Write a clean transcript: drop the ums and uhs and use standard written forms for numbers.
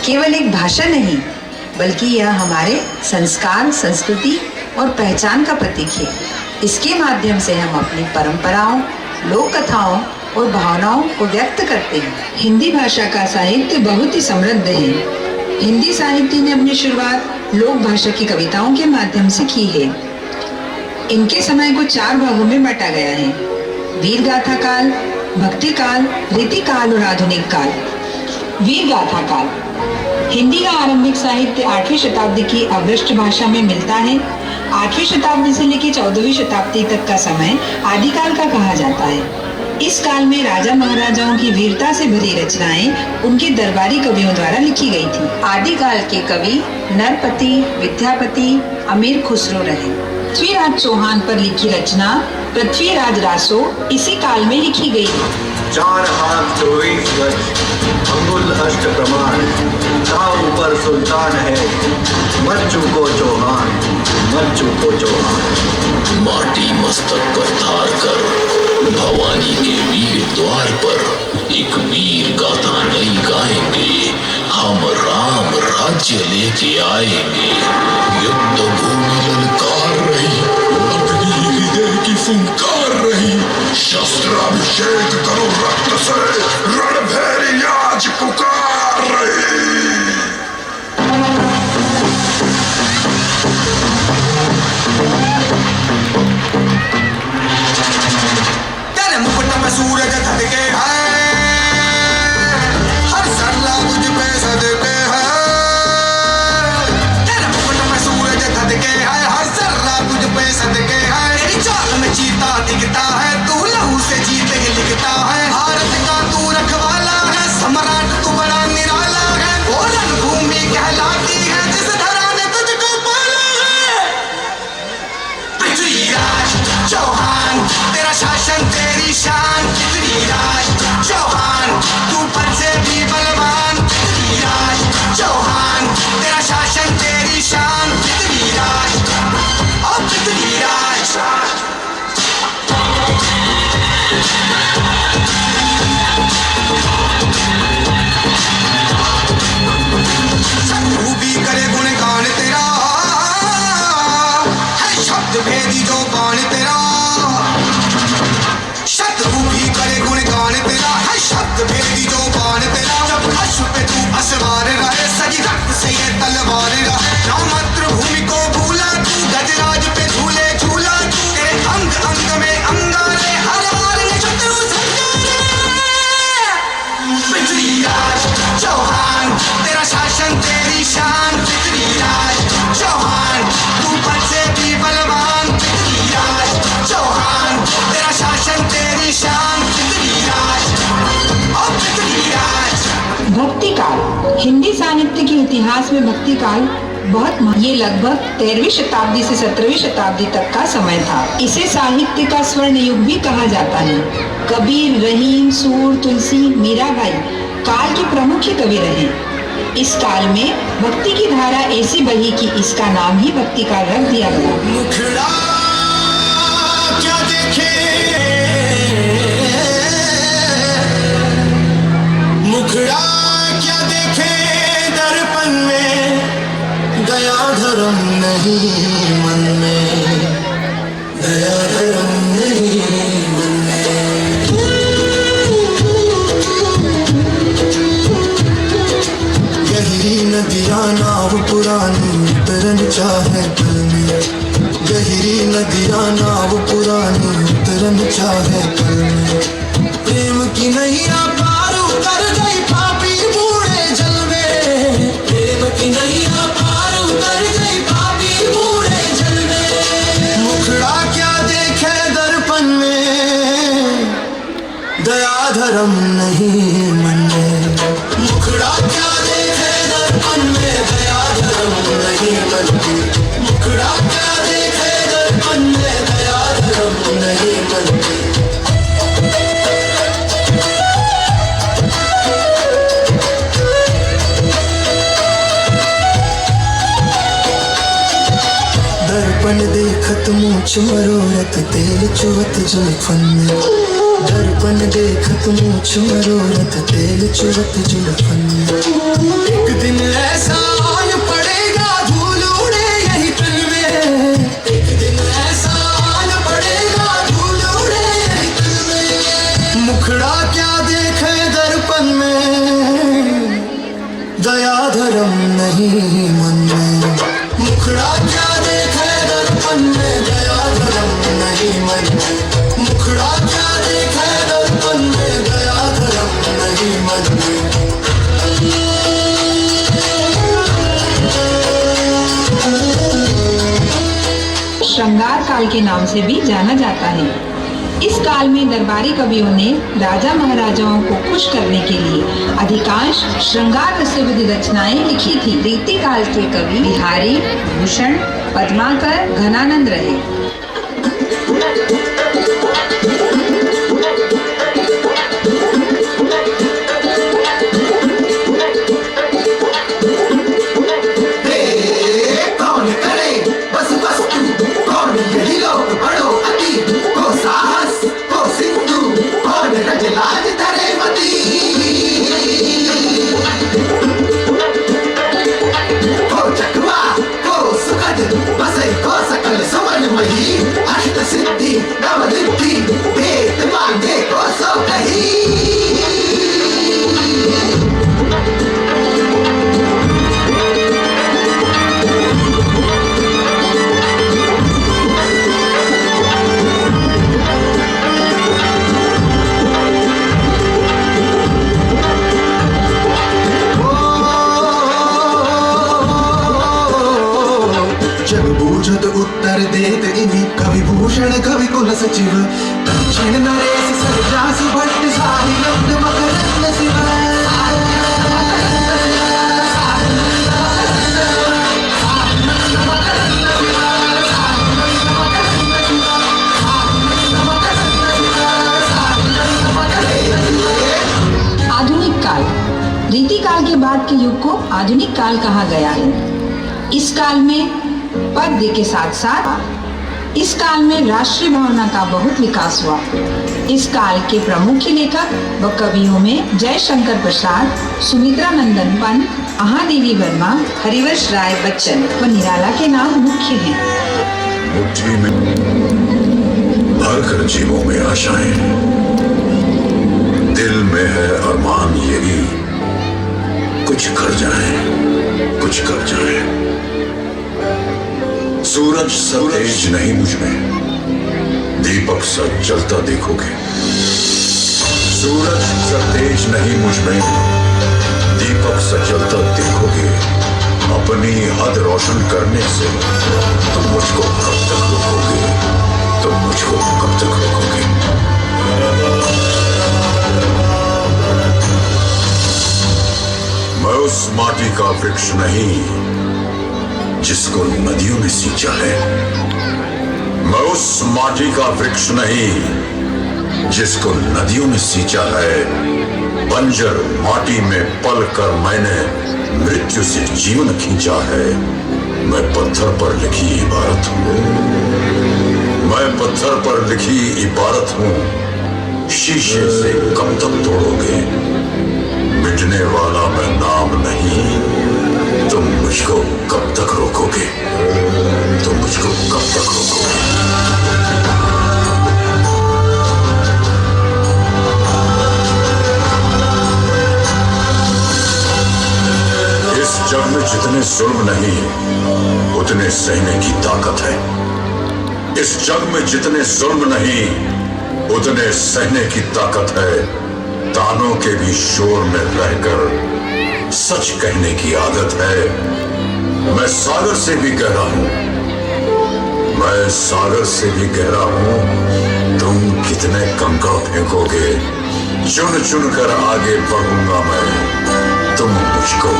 केवल एक भाषा नहीं, बल्कि यह हमारे संस्कार, संस्कृति और पहचान का प्रतीक है। इसके माध्यम से हम अपनी परंपराओं, लोक कथाओं और भावनाओं को व्यक्त करते हैं। हिंदी भाषा का साहित्य बहुत ही समृद्ध है। हिंदी साहित्य ने अपनी शुरुआत लोक भाषा की कविताओं के माध्यम से की है। इनके समय को 4 भागों में बांटा गया है: वीर गाथा काल, भक्ति काल, रीति काल और आधुनिक काल। वीर गाथा काल। हिंदी का आरंभिक साहित्य 8वीं शताब्दी की अवृष्ट भाषा में मिलता है। 8वीं शताब्दी से लेकर 14वीं शताब्दी तक का समय आदिकाल का कहा जाता है। इस काल में राजा महाराजाओं की वीरता से भरी रचनाएं उनके दरबारी कवियों द्वारा लिखी गई थी। आदिकाल के कवि नरपति, विद्यापति, अमीर खुसरो रहे। पृथ्वीराज चौहान पर लिखी रचना पृथ्वीराज रासो इसी काल में लिखी गई थी। 4 हाथ 24 गज, अंगुल अष्ट प्रमाण, था ऊपर सुल्तान है, मत चूको चौहान, मत चूको चौहान। माटी मस्तक पर धार कर भवानी के वीर द्वार पर एक वीर गाथा नई गाएंगे। हम राम राज्य लेके आएंगे। युद्ध भूमि ललकार रही, अग्नि हृदय की फुंकार रही। शस्त्राभिषेक करो रक्त से, रणभैरी आज पुकार रही। सूरज धड़के है, हर सर्रा तुझ पे सदके है। तेरे मुकुट में सूरज धड़के है, हर सर्रा तुझ पे सदके है। तेरी चाल में चीता दिखता है, तू लहू से जीत ही लिखता है। भारत का तू रखवाला है, सम्राट तू बड़ा निराला है। वो रणभूमि कहलाती है जिस धरा ने तुझको पाला है। पृथ्वीराज चौहान तेरा शासन तेरी शान। पृथ्वीराज चौहान तू पर से भी बलवान। पृथ्वीराज चौहान तेरा शासन तेरी शान। पृथ्वीराज और पृथ्वीराज। शत्रु भी करे गुणगान तेरा है, शब्द भेदी जो बाण तेरा। शत्रु भी करे गुणगान तेरा है, शब्द भेदी जो बाण तेरा। जब अश्व पे तू असवार रहे, सजी रक्त से ये तलवार रहे। ना मातृभूमि को भूला तू, गजराज पे झूले झूला तू। तेरे अंग अंग में अंगारे, हर हार ने शत्रु संगारे। पृथ्वीराज चौहान तेरा शासन तेरी शान। पृथ्वीराज चौहान तू पर से भी बलवान। पृथ्वीराज चौहान तेरा शासन तेरी शान। पृथ्वीराज और पृथ्वीराज। भक्ति काल। हिंदी साहित्य के इतिहास में भक्ति काल ये लगभग 13वीं शताब्दी से 17वीं शताब्दी तक का समय था। इसे साहित्य का स्वर्ण युग भी कहा जाता है। कबीर, रहीम, सूर, तुलसी, मीराबाई काल के प्रमुख कवि रहे। इस काल में भक्ति की धारा ऐसी बही कि इसका नाम ही भक्ति काल रख दिया गया। मुखड़ा क्या देखे, मुखड़ा क्या देखे दर्पण में, दया धर्म नहीं मन में, दया धर्म नहीं मन में। गहरी नदियाँ नाव पुरानी उतरन चाहे पल में। गहरी नदियाँ नाव पुरानी उतरन चाहे पल में। प्रेम की नैया पार उतर गई पापी बूढ़े जल में। प्रेम की नैया पार उतर गई पापी बूढ़े जल में। मुखड़ा क्या देखे दर्पण में, दया धर्म नहीं मन में। मुखड़ा क्या देखे दर्पण में, दया धर्म नहीं मन में। मुखड़ा क्या देखे दर्पण में, दया धर्म नहीं मन में। दर्पण देखत मूछ मरोरत तेल चुवत जुल्फन में। दर्पण देखत मूछ मरोरत तेल चुवत जुल्फन में। एक दिन दया धर्म नहीं मन में। मुखड़ा क्या देखे दर्पण में, दया धर्म नहीं मन में। मुखड़ा क्या देखे दर्पण में, दया धर्म नहीं मन में। श्रृंगार काल के नाम से भी जाना जाता है। इस काल में दरबारी कवियों ने राजा महाराजाओं को खुश करने के लिए अधिकांश श्रृंगार रसोवधी रचनाएं लिखी थी। रीति काल के कवि बिहारी, भूषण, पद्माकर, घनानंद रहे। उत्तर देत इन्हीं कवि भूषण कवि कुल सचिव दक्षिण नरेश सरजासु भट्ट साहिनंद मकरंद शिव। आधुनिक काल। रीति काल के बाद के युग को आधुनिक काल कहा गया है। इस काल में पद्य के साथ साथ इस काल में राष्ट्रीय भावना का बहुत विकास हुआ। इस काल के प्रमुख लेखक व कवियों में जयशंकर प्रसाद, सुमित्रा नंदन पंत, महादेवी वर्मा, हरिवंश राय बच्चन व निराला के नाम मुख्य हैं। मुट्ठी में भर कर जीवों में आशाएं, दिल में है अरमान यही कुछ कर जाए, कुछ कर जाए। सूरज सा तेज नहीं मुझ में, दीपक सा जलता देखोगे। सूरज सा तेज नहीं मुझ में, दीपक सा जलता देखोगे। अपनी हद रोशन करने से तुम मुझको कब तक रोकोगे, तुम मुझको कब तक रोकोगे। मैं उस माटी का वृक्ष नहीं जिसको नदियों ने सींचा है। मैं उस माटी का वृक्ष नहीं जिसको नदियों ने सींचा है। बंजर माटी में पल कर मैंने मृत्यु से जीवन खींचा है। मैं पत्थर पर लिखी इबारत हूँ, मैं पत्थर पर लिखी इबारत हूँ। शीशे से कब तक तोड़ोगे, मिटने वाला मैं नाम नहीं। तुम मुझको कब तक रोकोगे, तुम मुझको कब तक रोकोगे। इस जग में जितने जुल्म नहीं उतने सहने की ताकत है। इस जग में जितने जुल्म नहीं उतने सहने की ताकत है। तानों के भी शोर में रहकर सच कहने की आदत है। मैं सागर से भी गहरा हूं, मैं सागर से भी गहरा हूं। तुम कितने कंकड़ फेंकोगे, चुन चुन कर आगे बढ़ूंगा मैं। तुम मुझको